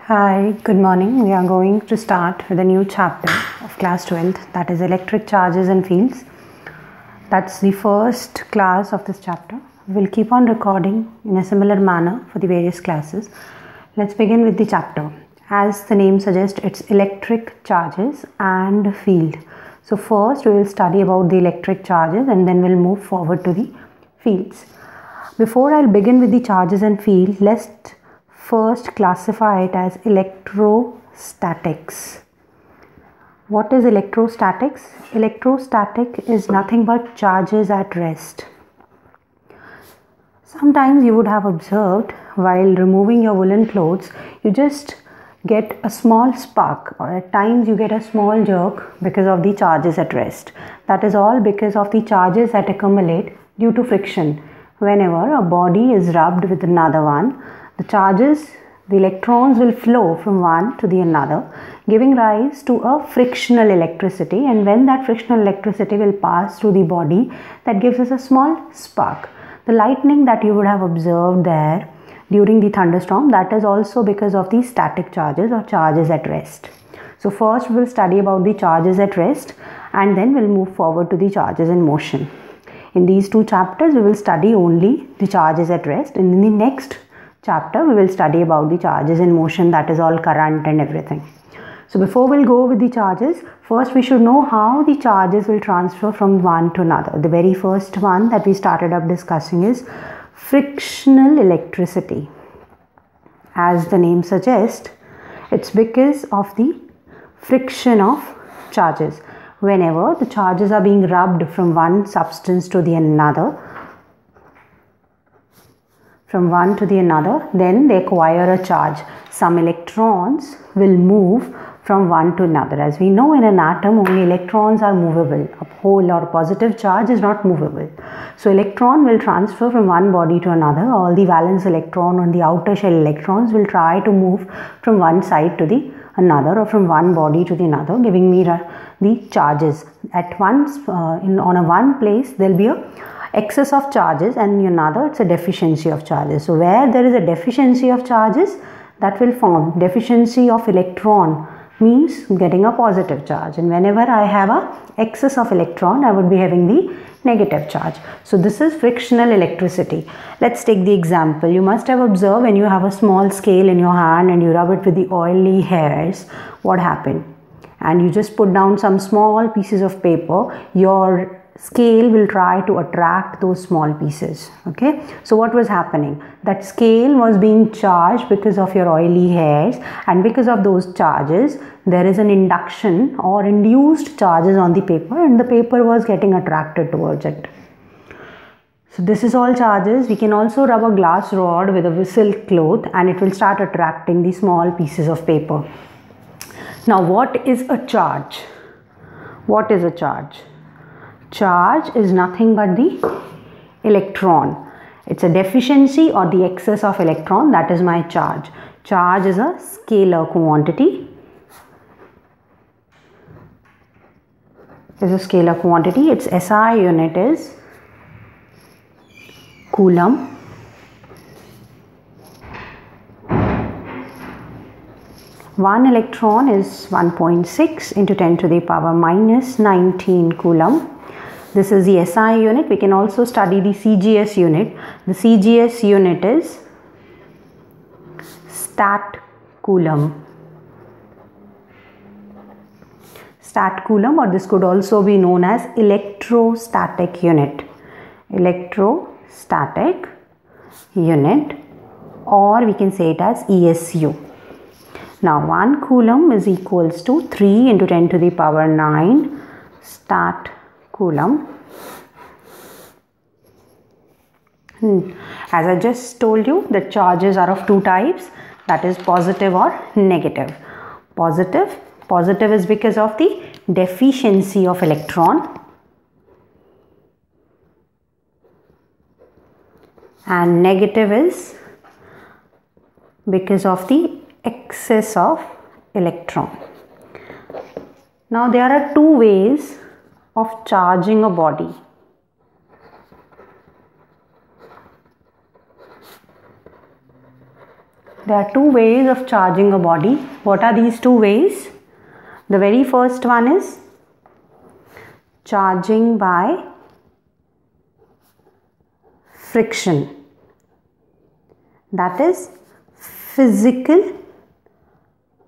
Hi, good morning. We are going to start with a new chapter of class 12th, that is electric charges and fields. That's the first class of this chapter. We'll keep on recording in a similar manner for the various classes. Let's begin with the chapter. As the name suggests, it's electric charges and field. So first we will study about the electric charges and then we'll move forward to the fields. Before I'll begin with the charges and fields, let's first classify it as electrostatics. What is electrostatics? Electrostatic is nothing but charges at rest. Sometimes you would have observed while removing your woolen clothes, you just get a small spark, or at times you get a small jerk because of the charges at rest. That is all because of the charges that accumulate due to friction. Whenever a body is rubbed with another one, the charges, the electrons will flow from one to the another, giving rise to a frictional electricity, and when that frictional electricity will pass through the body, that gives us a small spark. The lightning that you would have observed there during the thunderstorm, that is also because of the static charges or charges at rest. So first we will study about the charges at rest and then we'll move forward to the charges in motion. In these two chapters we will study only the charges at rest, and in the next chapter we will study about the charges in motion, that is all current and everything. So before we'll go with the charges, first we should know how the charges will transfer from one to another. The very first one that we started up discussing is frictional electricity. As the name suggests, it's because of the friction of charges. Whenever the charges are being rubbed from one substance to the another, then they acquire a charge. Some electrons will move from one to another. As we know, in an atom only electrons are movable. A whole or positive charge is not movable. So electron will transfer from one body to another. All the valence electron on the outer shell electrons will try to move from one side to the another or from one body to the another, giving me the charges. At once on a one place there will be a excess of charges, and in another it's a deficiency of charges. So where there is a deficiency of charges, that will form deficiency of electron, means getting a positive charge, and whenever I have a excess of electron, I would be having the negative charge. So this is frictional electricity. Let's take the example. You must have observed when you have a small scale in your hand and you rub it with the oily hairs, what happened? And you just put down some small pieces of paper, your scale will try to attract those small pieces. Okay, so what was happening? That scale was being charged because of your oily hairs, and because of those charges there is an induction or induced charges on the paper, and the paper was getting attracted towards it. So this is all charges. We can also rub a glass rod with a silk cloth and it will start attracting the small pieces of paper. Now what is a charge? What is a charge? Charge is nothing but the electron. It's a deficiency or the excess of electron, that is my charge. Charge is a scalar quantity. Its SI unit is coulomb. One electron is 1.6 into 10 to the power minus 19 coulomb. This is the SI unit. We can also study the CGS unit. The CGS unit is stat coulomb. Stat coulomb, or this could also be known as electrostatic unit. Electrostatic unit, or we can say it as ESU. Now 1 coulomb is equals to 3 into 10 to the power 9 stat coulomb. As I just told you, the charges are of two types, that is positive or negative. Positive is because of the deficiency of electron, and negative is because of the excess of electron. Now there are two ways of charging a body. There are two ways of charging a body. What are these two ways? The very first one is charging by friction. That is physical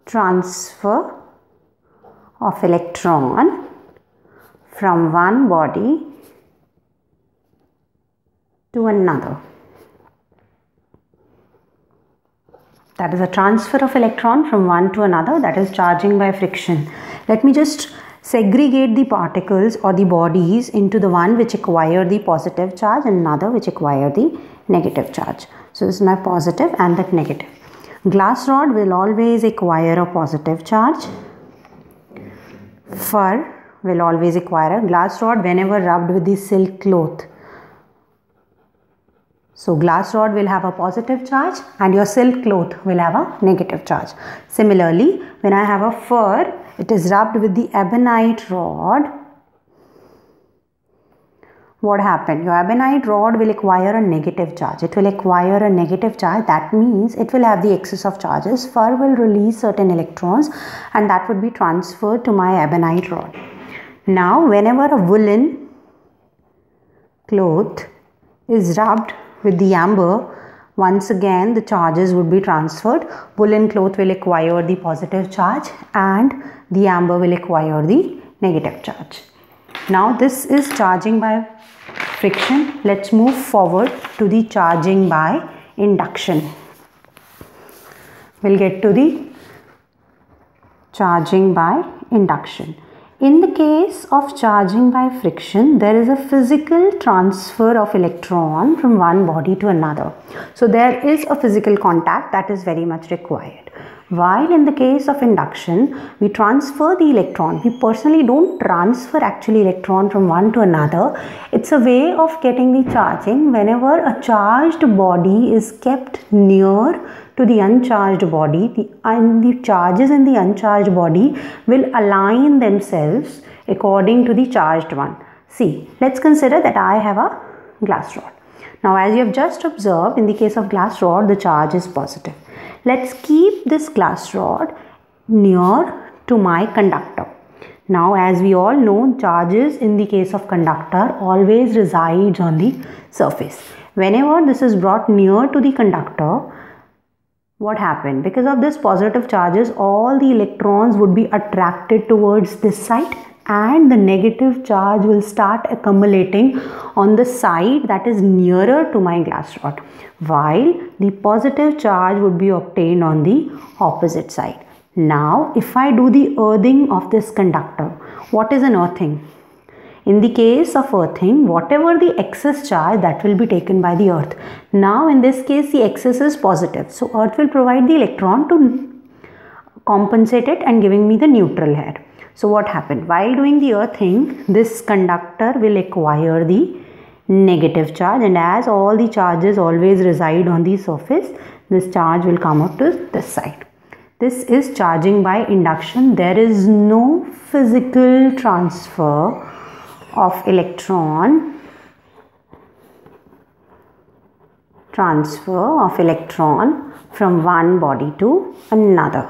transfer of electron from one body to another. That is a transfer of electron from one to another, that is charging by friction. Let me just segregate the particles or the bodies into the one which acquire the positive charge and another which acquire the negative charge. So this is my positive and that negative. Glass rod will always acquire a positive charge. Fur will always acquire a glass rod whenever rubbed with the silk cloth. So glass rod will have a positive charge and your silk cloth will have a negative charge. Similarly, when I have a fur, it is rubbed with the ebonite rod. What happened? Your ebonite rod will acquire a negative charge. It will acquire a negative charge. That means it will have the excess of charges. Fur will release certain electrons and that would be transferred to my ebonite rod. Now, whenever a woolen cloth is rubbed with the amber, once again the charges would be transferred. Woolen cloth will acquire the positive charge and the amber will acquire the negative charge. Now this is charging by friction. Let's move forward to the charging by induction. We'll get to the charging by induction. In the case of charging by friction, there is a physical transfer of electron from one body to another. So there is a physical contact that is very much required. While in the case of induction, we transfer the electron. We personally don't transfer actually electron from one to another. It's a way of getting the charging whenever a charged body is kept near to the uncharged body, the charges in the uncharged body will align themselves according to the charged one. See, let's consider that I have a glass rod. Now, as you have just observed, in the case of glass rod, the charge is positive. Let's keep this glass rod near to my conductor. Now, as we all know, charges in the case of conductor always resides on the surface. Whenever this is brought near to the conductor, what happened? Because of this positive charges, all the electrons would be attracted towards this side and the negative charge will start accumulating on the side that is nearer to my glass rod, while the positive charge would be obtained on the opposite side. Now, if I do the earthing of this conductor, what is an earthing? In the case of earthing, whatever the excess charge, that will be taken by the earth. Now, in this case, the excess is positive. So, earth will provide the electron to compensate it and giving me the neutral here. So, what happened? While doing the earthing, this conductor will acquire the negative charge, and as all the charges always reside on the surface, this charge will come up to this side. This is charging by induction. There is no physical transfer of electron from one body to another.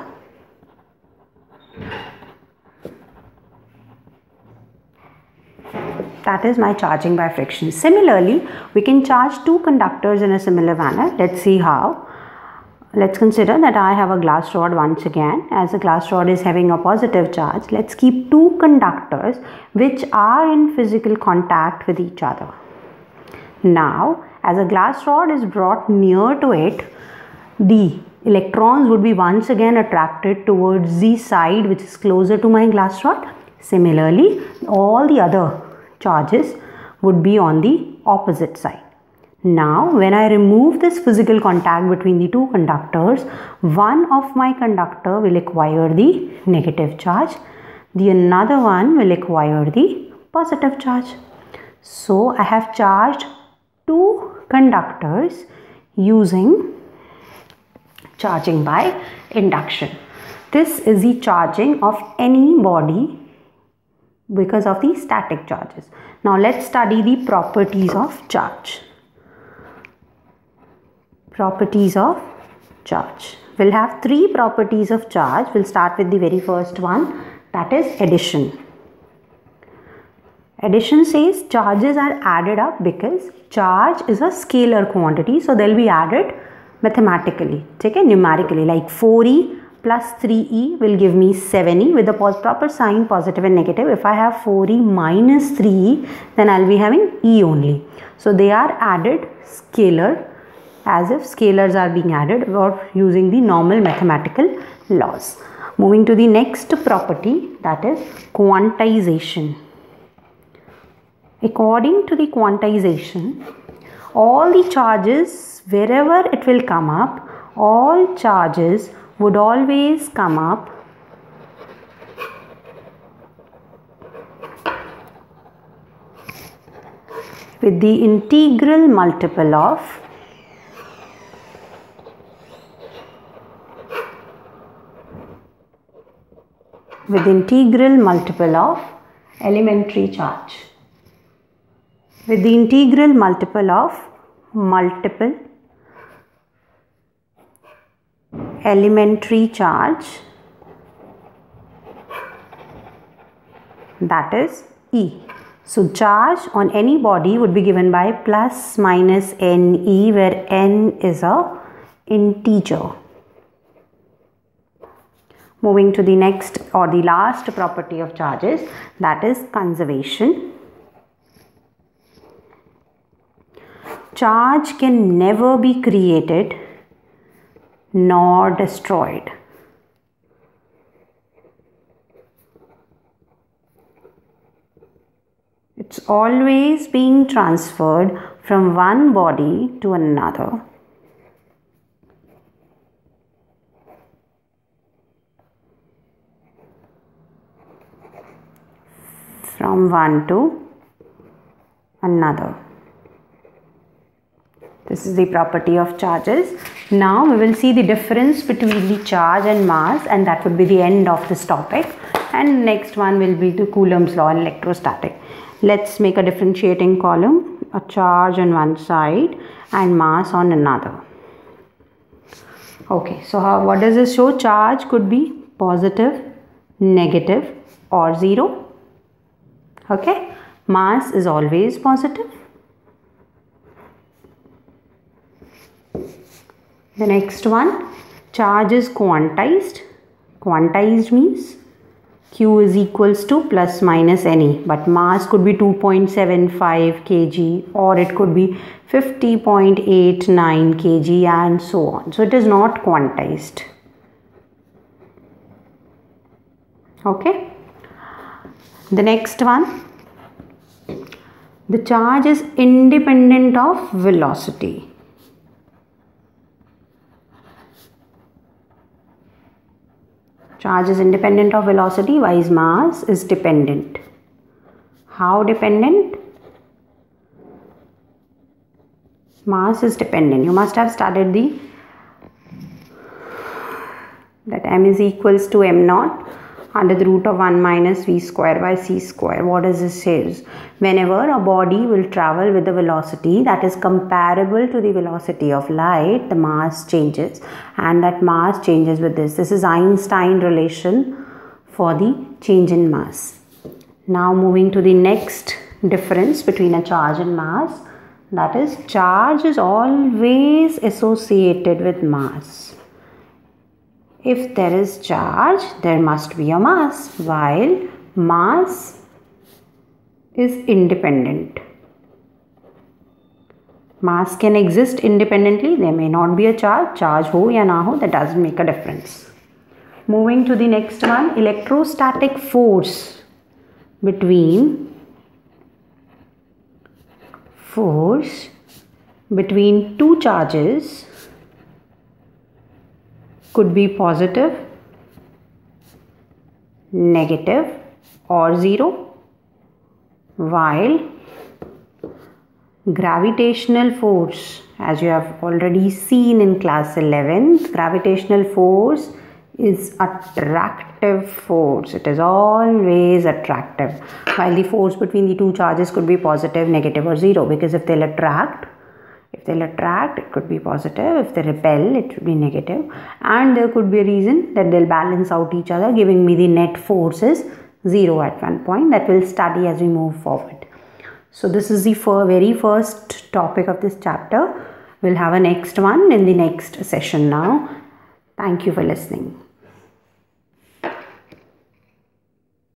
That is my charging by friction. Similarly, we can charge two conductors in a similar manner. Let's see how. Let's consider that I have a glass rod once again. As a glass rod is having a positive charge, let's keep two conductors which are in physical contact with each other. Now, as a glass rod is brought near to it, the electrons would be once again attracted towards the side which is closer to my glass rod. Similarly, all the other charges would be on the opposite side. Now, when I remove this physical contact between the two conductors, one of my conductor will acquire the negative charge, the another one will acquire the positive charge. So, I have charged two conductors using charging by induction. This is the charging of any body because of the static charges. Now, let's study the properties of charge. Properties of charge. We'll have three properties of charge. We'll start with the very first one, that is addition. Addition says charges are added up because charge is a scalar quantity, so they'll be added mathematically, okay, numerically, like 4e plus 3e will give me 7e with the proper sign, positive and negative. If I have 4e minus 3e, then I'll be having e only. So they are added scalar, as if scalars are being added, or using the normal mathematical laws. Moving to the next property, that is quantization. According to the quantization, all the charges, wherever it will come up, all charges would always come up with the integral multiple of elementary charge. With the integral multiple of multiple elementary charge, that is E. So charge on any body would be given by plus minus NE, where N is a integer. Moving to the next or the last property of charges, that is conservation. Charge can never be created nor destroyed. It's always being transferred from one body to another. From one to another. This is the property of charges. Now we will see the difference between the charge and mass, and that would be the end of this topic. And next one will be the Coulomb's law and electrostatic. Let's make a differentiating column, a charge on one side and mass on another. Okay, so what does this show? Charge could be positive, negative or 0. Okay, mass is always positive. The next one, charge is quantized. Quantized means Q is equals to plus minus NE, but mass could be 2.75 kg or it could be 50.89 kg and so on. So it is not quantized. Okay. The next one, the charge is independent of velocity. Charge is independent of velocity, while mass is dependent. How dependent? Mass is dependent. You must have studied that m is equals to m naught under the root of 1 minus v square by c square. What does this say? Whenever a body will travel with a velocity that is comparable to the velocity of light, the mass changes, and that mass changes with this. This is Einstein relation for the change in mass. Now moving to the next difference between a charge and mass, that is charge is always associated with mass. If there is charge, there must be a mass, while mass is independent. Mass can exist independently. There may not be a charge. Charge ho ya na ho, that doesn't make a difference. Moving to the next one, electrostatic force between two charges could be positive, negative or 0, while gravitational force, as you have already seen in class 11, gravitational force is attractive force. It is always attractive, while the force between the two charges could be positive, negative or 0, because if they'll attract, if they'll attract, it could be positive. If they repel, it should be negative. And there could be a reason that they'll balance out each other, giving me the net force is 0 at one point. That we'll study as we move forward. So this is the very first topic of this chapter. We'll have a next one in the next session now. Thank you for listening.